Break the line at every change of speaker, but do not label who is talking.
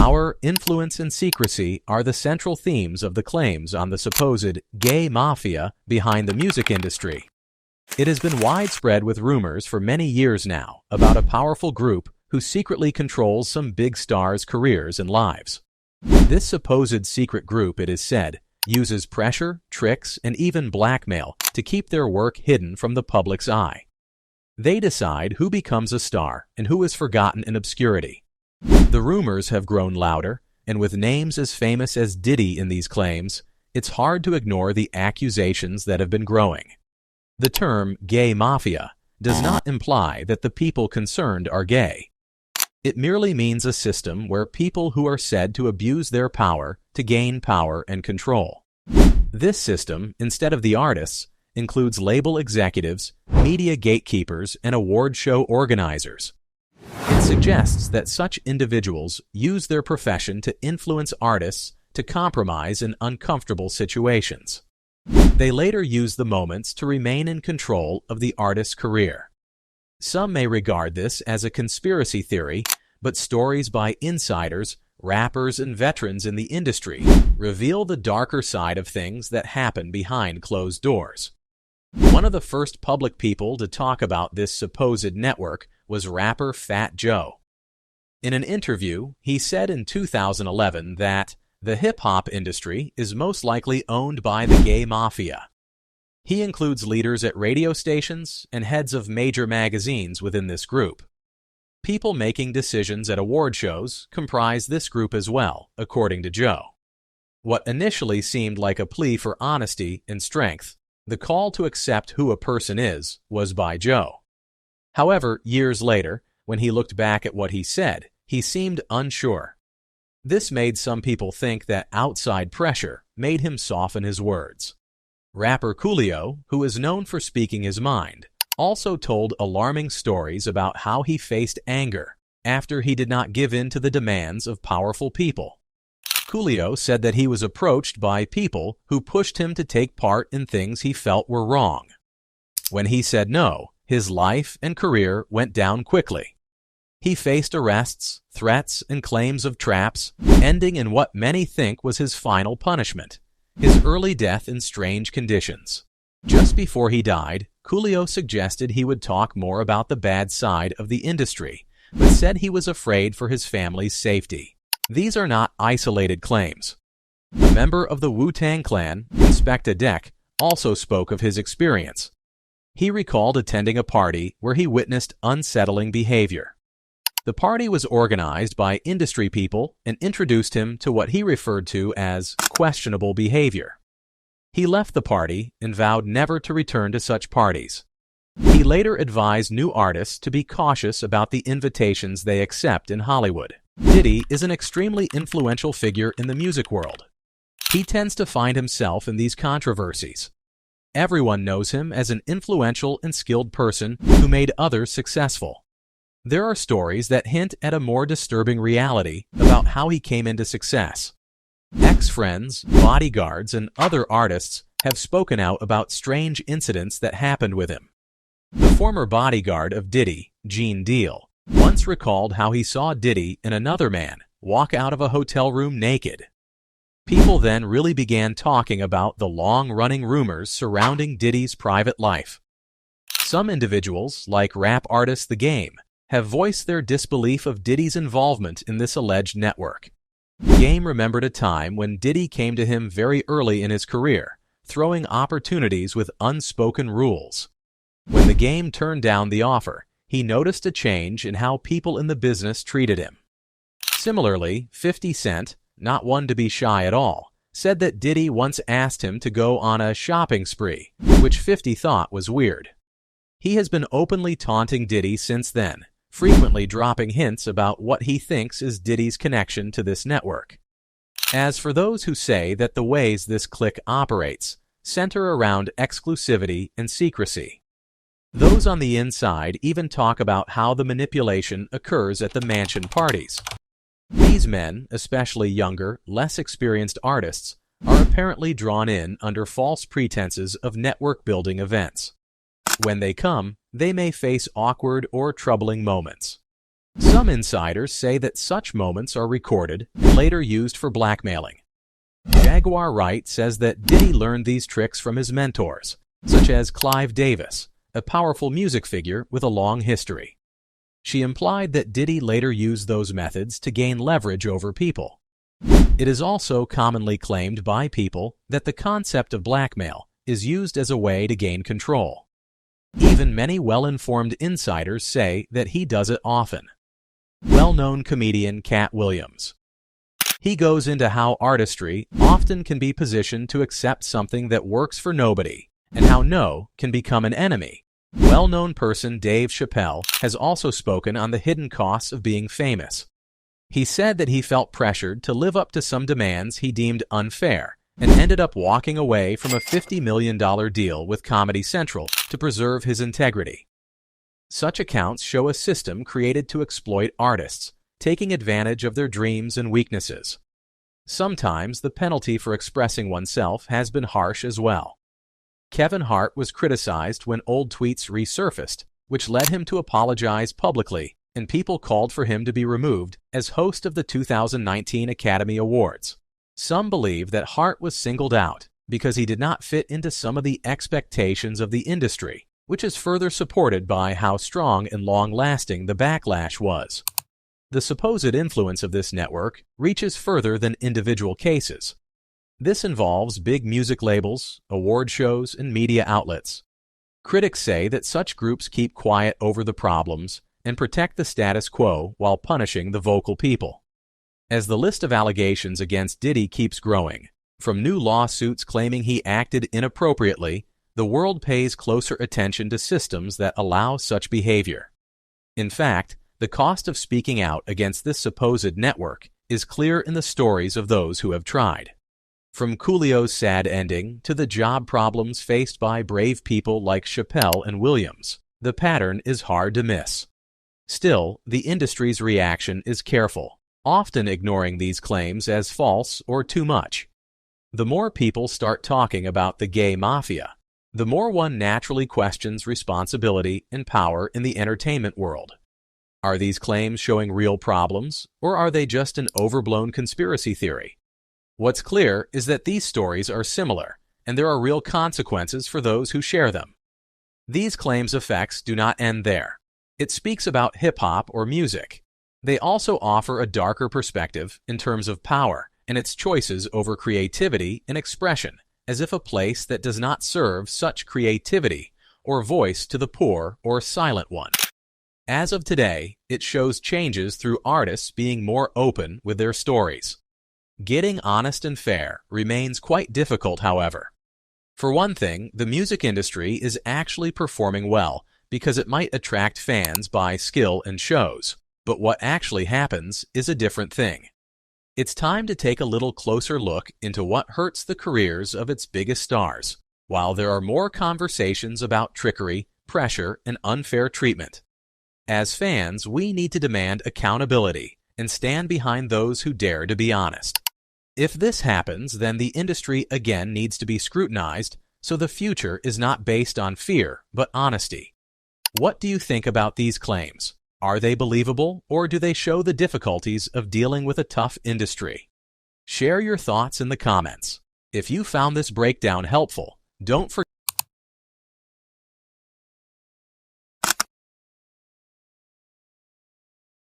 Power, influence, and secrecy are the central themes of the claims on the supposed Gay Mafia behind the music industry. It has been widespread with rumors for many years now about a powerful group who secretly controls some big stars' careers and lives. This supposed secret group, it is said, uses pressure, tricks, and even blackmail to keep their work hidden from the public's eye. They decide who becomes a star and who is forgotten in obscurity. The rumors have grown louder, and with names as famous as Diddy in these claims, it's hard to ignore the accusations that have been growing. The term Gay Mafia does not imply that the people concerned are gay. It merely means a system where people who are said to abuse their power to gain power and control. This system, instead of the artists, includes label executives, media gatekeepers, and award show organizers. It suggests that such individuals use their profession to influence artists to compromise in uncomfortable situations. They later use the moments to remain in control of the artist's career. Some may regard this as a conspiracy theory, but stories by insiders, rappers, and veterans in the industry reveal the darker side of things that happen behind closed doors. One of the first public people to talk about this supposed network was rapper Fat Joe. In an interview, he said in 2011 that the hip-hop industry is most likely owned by the Gay Mafia. He includes leaders at radio stations and heads of major magazines within this group. People making decisions at award shows comprise this group as well, according to Joe. What initially seemed like a plea for honesty and strength, the call to accept who a person is, was by Joe. However, years later, when he looked back at what he said, he seemed unsure. This made some people think that outside pressure made him soften his words. Rapper Coolio, who is known for speaking his mind, also told alarming stories about how he faced anger after he did not give in to the demands of powerful people. Coolio said that he was approached by people who pushed him to take part in things he felt were wrong. When he said no, his life and career went down quickly. He faced arrests, threats, and claims of traps, ending in what many think was his final punishment, his early death in strange conditions. Just before he died, Coolio suggested he would talk more about the bad side of the industry, but said he was afraid for his family's safety. These are not isolated claims. A member of the Wu-Tang Clan, Inspectah Deck, also spoke of his experience. He recalled attending a party where he witnessed unsettling behavior. The party was organized by industry people and introduced him to what he referred to as questionable behavior. He left the party and vowed never to return to such parties. He later advised new artists to be cautious about the invitations they accept in Hollywood. Diddy is an extremely influential figure in the music world. He tends to find himself in these controversies. Everyone knows him as an influential and skilled person who made others successful. There are stories that hint at a more disturbing reality about how he came into success. Ex-friends, bodyguards, and other artists have spoken out about strange incidents that happened with him. The former bodyguard of Diddy, Gene Deal, once recalled how he saw Diddy and another man walk out of a hotel room naked. People then really began talking about the long-running rumors surrounding Diddy's private life. Some individuals, like rap artist The Game, have voiced their disbelief of Diddy's involvement in this alleged network. Game remembered a time when Diddy came to him very early in his career, throwing opportunities with unspoken rules. When The Game turned down the offer, he noticed a change in how people in the business treated him. Similarly, 50 Cent, not one to be shy at all, said that Diddy once asked him to go on a shopping spree, which 50 thought was weird. He has been openly taunting Diddy since then, frequently dropping hints about what he thinks is Diddy's connection to this network. As for those who say that the ways this clique operates center around exclusivity and secrecy, those on the inside even talk about how the manipulation occurs at the mansion parties. These men, especially younger, less experienced artists, are apparently drawn in under false pretenses of network-building events. When they come, they may face awkward or troubling moments. Some insiders say that such moments are recorded and later used for blackmailing. Jaguar Wright says that Diddy learned these tricks from his mentors, such as Clive Davis, a powerful music figure with a long history. She implied that Diddy later used those methods to gain leverage over people. It is also commonly claimed by people that the concept of blackmail is used as a way to gain control. Even many well-informed insiders say that he does it often. Well-known comedian Cat Williams. He goes into how artistry often can be positioned to accept something that works for nobody, and how no can become an enemy. Well-known person Dave Chappelle has also spoken on the hidden costs of being famous. He said that he felt pressured to live up to some demands he deemed unfair, and ended up walking away from a $50 million deal with Comedy Central to preserve his integrity. Such accounts show a system created to exploit artists, taking advantage of their dreams and weaknesses. Sometimes the penalty for expressing oneself has been harsh as well. Kevin Hart was criticized when old tweets resurfaced, which led him to apologize publicly, and people called for him to be removed as host of the 2019 Academy Awards. Some believe that Hart was singled out because he did not fit into some of the expectations of the industry, which is further supported by how strong and long-lasting the backlash was. The supposed influence of this network reaches further than individual cases. This involves big music labels, award shows, and media outlets. Critics say that such groups keep quiet over the problems and protect the status quo while punishing the vocal people. As the list of allegations against Diddy keeps growing, from new lawsuits claiming he acted inappropriately, the world pays closer attention to systems that allow such behavior. In fact, the cost of speaking out against this supposed network is clear in the stories of those who have tried. From Coolio's sad ending to the job problems faced by brave people like Chappelle and Williams, the pattern is hard to miss. Still, the industry's reaction is careful, often ignoring these claims as false or too much. The more people start talking about the Gay Mafia, the more one naturally questions responsibility and power in the entertainment world. Are these claims showing real problems, or are they just an overblown conspiracy theory? What's clear is that these stories are similar, and there are real consequences for those who share them. These claims' effects do not end there. It speaks about hip-hop or music. They also offer a darker perspective in terms of power and its choices over creativity and expression, as if a place that does not serve such creativity or voice to the poor or silent one. As of today, it shows changes through artists being more open with their stories. Getting honest and fair remains quite difficult, however. For one thing, the music industry is actually performing well because it might attract fans by skill and shows, but what actually happens is a different thing. It's time to take a little closer look into what hurts the careers of its biggest stars, while there are more conversations about trickery, pressure, and unfair treatment. As fans, we need to demand accountability and stand behind those who dare to be honest. If this happens, then the industry again needs to be scrutinized so the future is not based on fear but honesty. What do you think about these claims? Are they believable, or do they show the difficulties of dealing with a tough industry? Share your thoughts in the comments. If you found this breakdown helpful, don't forget